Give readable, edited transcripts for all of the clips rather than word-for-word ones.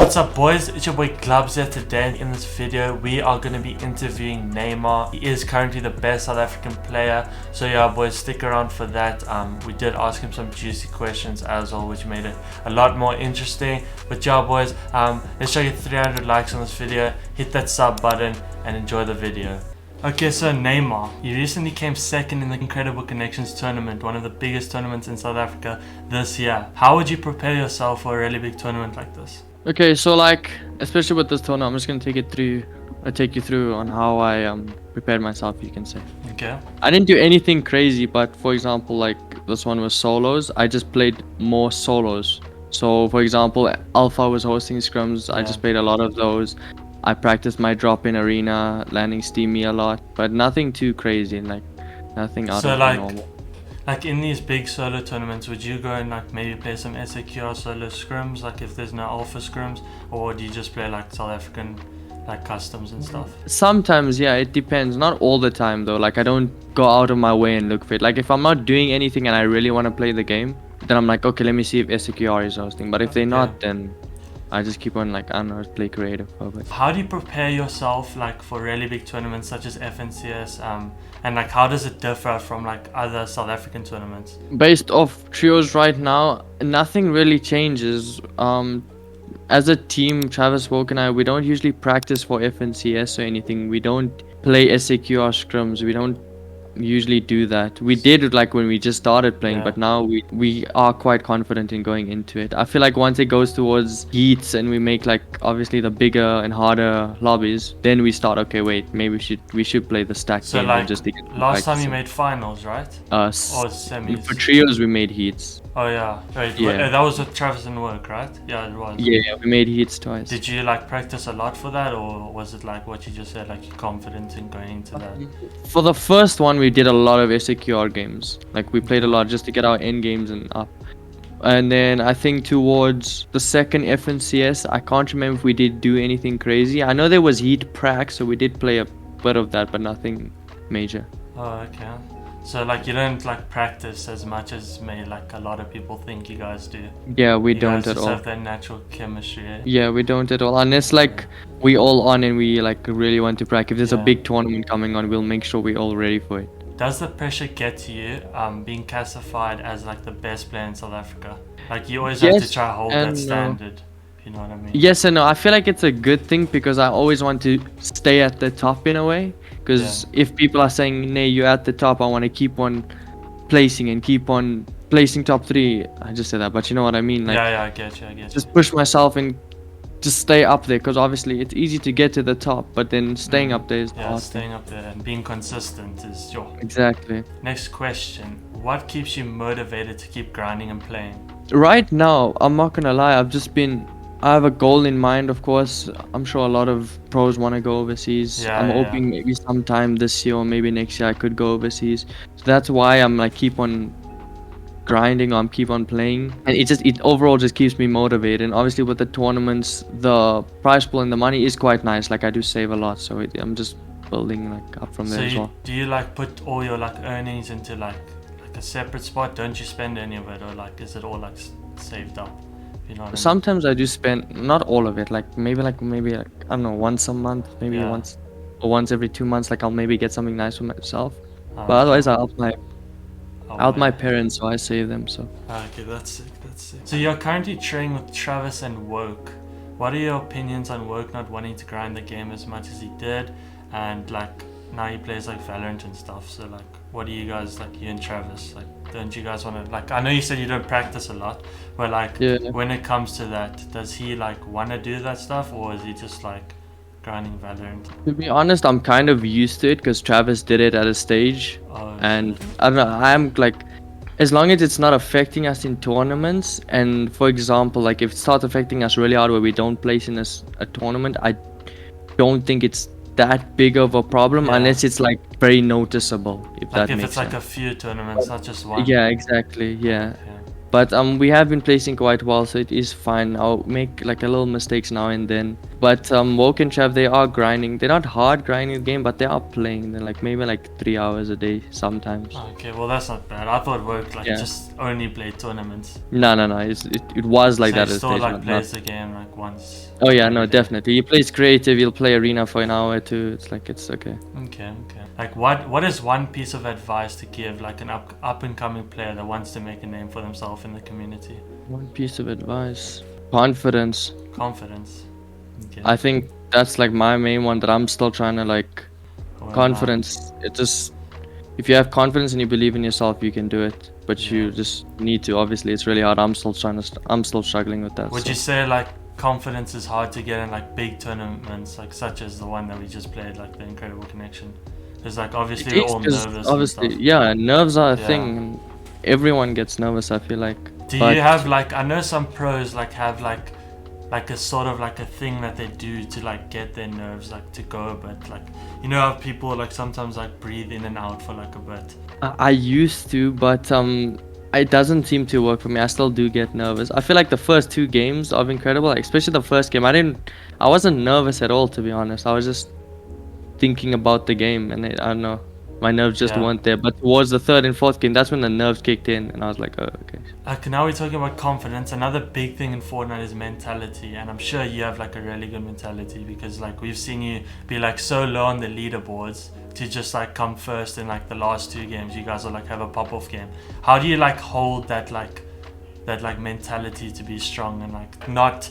What's up, boys? It's your boy Glubs here. Today in this video we are going to be interviewing Neymar. He is currently the best South African player, so yeah boys, stick around for that. We did ask him some juicy questions as well, which made it a lot more interesting. But yeah boys, let's try to get 300 likes on this video. Hit that sub button and enjoy the video. Okay, so Neymar, you recently came second in the Incredible Connections tournament, one of the biggest tournaments in South Africa this year. How would you prepare yourself for a really big tournament like this? Okay, so like, especially with this tournament, I'm just gonna take you through on how I prepared myself, you can say. Okay. I didn't do anything crazy, but for example, like this one was solos. I just played more solos. So for example, Alpha was hosting scrums. I just played a lot of those. I practiced my drop in arena, landing steamy a lot, but nothing too crazy, like nothing out of the normal. Like in these big solo tournaments, would you go and like maybe play some SAQR solo scrims, like if there's no alpha scrims, or do you just play like South African like customs and stuff? Sometimes, yeah, it depends. Not all the time though. Like I don't go out of my way and look for it. Like if I'm not doing anything and I really want to play the game, then I'm like, okay, let me see if SAQR is hosting. But if they're not, then I just keep on like, I don't know, play creative. How do you prepare yourself like for really big tournaments such as FNCS, and like how does it differ from like other South African tournaments? Based off trios right now, nothing really changes. As a team, Travis Woke and I, we don't usually practice for FNCS or anything. We don't play SAQR scrims. We don't usually do that. We did like when we just started playing, but now we are quite confident in going into it. I feel like once it goes towards heats and we make like obviously the bigger and harder lobbies, then we start, okay, wait, maybe we should play the stack game. Like just to get last time you made finals, right? Or semis. For trios we made heats. Oh yeah, right. Yeah. That was with Travis and Work, right? Yeah, it was. Yeah, we made heats twice. Did you like practice a lot for that, or was it like what you just said, like you're confident in going into that? For the first one, we did a lot of SAQR games. Like we played a lot just to get our end games and up. And then I think towards the second FNCS, I can't remember if we did do anything crazy. I know there was heat prac, so we did play a bit of that, but nothing major. Oh, okay. So like you don't like practice as much as maybe like a lot of people think you guys do. Yeah, we don't at all. You guys just have that natural chemistry. Yeah, we don't at all. Unless like we all on and we like really want to practice. If there's a big tournament coming on, we'll make sure we're all ready for it. Does the pressure get to you being classified as like the best player in South Africa? Like you always have to try to hold that standard. You know what I mean? Yes and no. I feel like it's a good thing because I always want to stay at the top in a way. Because if people are saying, "Nay, you're at the top," I want to keep on placing and keep on placing top 3. I just said that, but you know what I mean. Like, I get you. Just push myself and just stay up there. Because obviously it's easy to get to the top, but then staying up there is hard. Staying up there and being consistent is your. Exactly. Next question: what keeps you motivated to keep grinding and playing? Right now, I'm not gonna lie. I have a goal in mind, of course. I'm sure a lot of pros want to go overseas. I'm hoping maybe sometime this year or maybe next year I could go overseas. So that's why I'm like keep on grinding, or I'm keep on playing. And it overall just keeps me motivated. And obviously with the tournaments, the prize pool and the money is quite nice. Like I do save a lot, so I'm just building like up from there as well. Do you like put all your like earnings into like a separate spot? Don't you spend any of it, or like is it all like saved up? You know Sometimes I do spend, not all of it, like maybe I don't know, once a month, maybe once every 2 months, like I'll maybe get something nice for myself. But otherwise I help my parents, so I save them. So okay, that's sick. So you're currently training with Travis and Woke. What are your opinions on Woke not wanting to grind the game as much as he did, and like now he plays like Valorant and stuff? So like what do you guys, like you and Travis, like don't you guys want to, like, I know you said you don't practice a lot, but like when it comes to that, does he like want to do that stuff, or is he just like grinding Valorant? To be honest, I'm kind of used to it because Travis did it at a stage. And I don't know, I'm like, as long as it's not affecting us in tournaments, and for example, like if it starts affecting us really hard where we don't place in a tournament, I don't think it's that big of a problem unless it's like very noticeable, if that makes sense. Like if it's like a few tournaments, not just one. Yeah, exactly. But we have been placing quite well, so it is fine. I'll make like a little mistakes now and then. But Woke and Trav, they are grinding. They're not hard grinding the game, but they are playing. They're like maybe like 3 hours a day sometimes. Okay, well that's not bad. I thought Woke like just only played tournaments. No. It was like that. He still like plays the game like once Oh yeah, no, Really? definitely. He plays creative. He'll play arena for an hour or two. It's like it's okay. Okay, okay. Like, what is one piece of advice to give like an up and coming player that wants to make a name for themselves in the community? One piece of advice: confidence. Confidence. Okay. I think that's like my main one that I'm still trying to like. Well, Confidence. It just if you have confidence and you believe in yourself, you can do it. But Yeah. you just need to. Obviously, it's really hard. I'm still trying to. I'm still struggling with that. Would so. you say like confidence is hard to get in like big tournaments, like such as the one that we just played, like the Incredible Connection? Because like obviously It we're is all 'cause nervous and obviously, stuff. yeah, nerves are a Yeah. thing. And everyone gets nervous. I feel like. Do But you have like, I know some pros like have like a sort of like a thing that they do to like get their nerves like to go a bit, like, you know how people like sometimes like breathe in and out for like a bit? I used to, but it doesn't seem to work for me. I still do get nervous. I feel like the first two games of Incredible, like, especially the first game, I wasn't nervous at all, to be honest. I was just thinking about the game, and I don't know, my nerves just Yeah. weren't there. But towards the third and fourth game, that's when the nerves kicked in, and I was like, oh, okay. Like now we're talking about confidence. Another big thing in Fortnite is mentality, and I'm sure you have like a really good mentality, because like we've seen you be like so low on the leaderboards to just like come first in like the last two games. You guys will like have a pop-off game. How do you like hold that like mentality to be strong and like not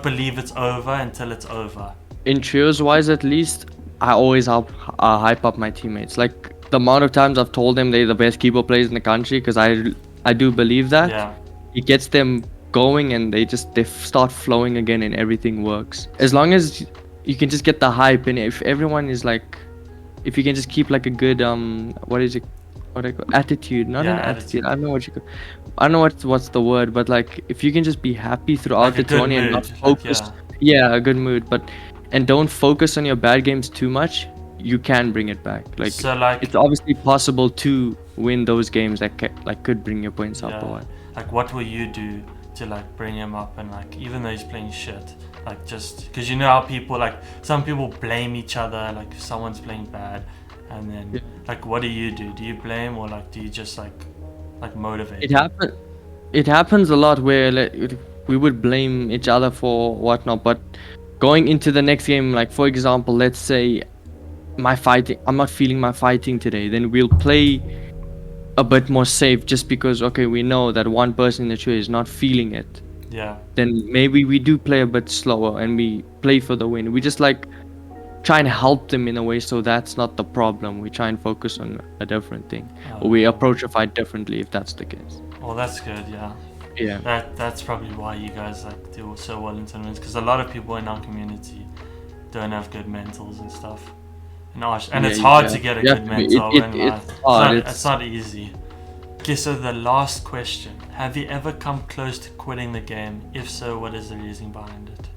believe it's over until it's over? In trios wise, at least, I always hype up my teammates. Like the amount of times I've told them they're the best keyboard players in the country, because I do believe that. Yeah. It gets them going, and they start flowing again, and everything works. As long as you can just get the hype, and if everyone is like, if you can just keep like a good what is it? What I call attitude, not Yeah, an attitude. attitude. I don't know what you call. I don't know what's the word, but like if you can just be happy throughout Like a the good tourney and not mood, like, focus. yeah. Yeah, a good mood, but and don't focus on your bad games too much. You can bring it back. Like So like, it's obviously possible to win those games that could bring your points up or yeah, what. like what will you do to like bring him up, and like even though he's playing shit, like just because you know how people like, some people blame each other like if someone's playing bad, and then Yeah. like what do? Do you blame, or like do you just like motivate? It happens a lot where like, we would blame each other for whatnot, but going into the next game, like for example, let's say I'm not feeling my fighting today, then we'll play a bit more safe, just because okay, we know that one person in the trio is not feeling it. Yeah. Then maybe we do play a bit slower and we play for the win. We just like try and help them in a way, so that's not the problem. We try and focus on a different thing, or we approach a fight differently if that's the case. Well, that's good. Yeah. Yeah. That's probably why you guys like do so well in tournaments, because a lot of people in our community don't have good mentals and stuff. And it's hard to get a good mentor. It's hard. It's not easy. Okay, so the last question: have you ever come close to quitting the game? If so, what is the reason behind it?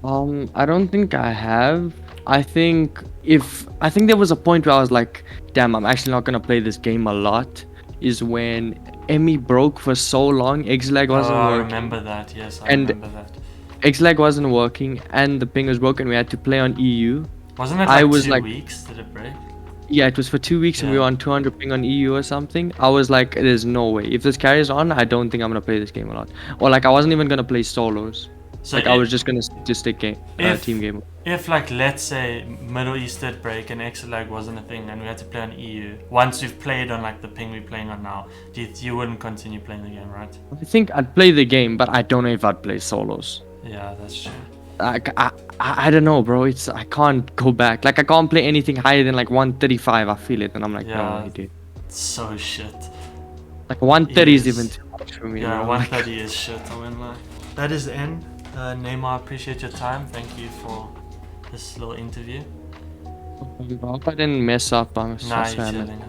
I don't think I have. I think there was a point where I was like, damn, I'm actually not gonna play this game a lot. Is when Emmy broke for so long, Xlag wasn't I working. remember that. Yes, I And remember that. Xlag wasn't working, and the ping was broken. We had to play on EU. Wasn't it I like was 2 like- weeks? Did it break? Yeah, it was for 2 weeks, and we Yeah. were on 200 ping on EU or something. I was like, there's no way. If this carries on, I don't think I'm gonna play this game a lot. Or like, I wasn't even gonna play solos. So Like, I was just gonna just take team game. If like, let's say Middle East did break and XLAG wasn't a thing and we had to play on EU, once we've played on like the ping we're playing on now, you wouldn't continue playing the game, right? I think I'd play the game, but I don't know if I'd play solos. Yeah, that's true. I don't know, bro. I can't go back. Like, I can't play anything higher than like 135. I feel it, and I'm like, Yeah. no way, dude. It's so shit. Like 130 is Yes. even too much for me. Yeah, bro. 130 is shit. I mean, like, that is the end. Neymar, I appreciate your time. Thank you for this little interview. I hope I didn't mess up. I'm so Nah, you're sad. chilling.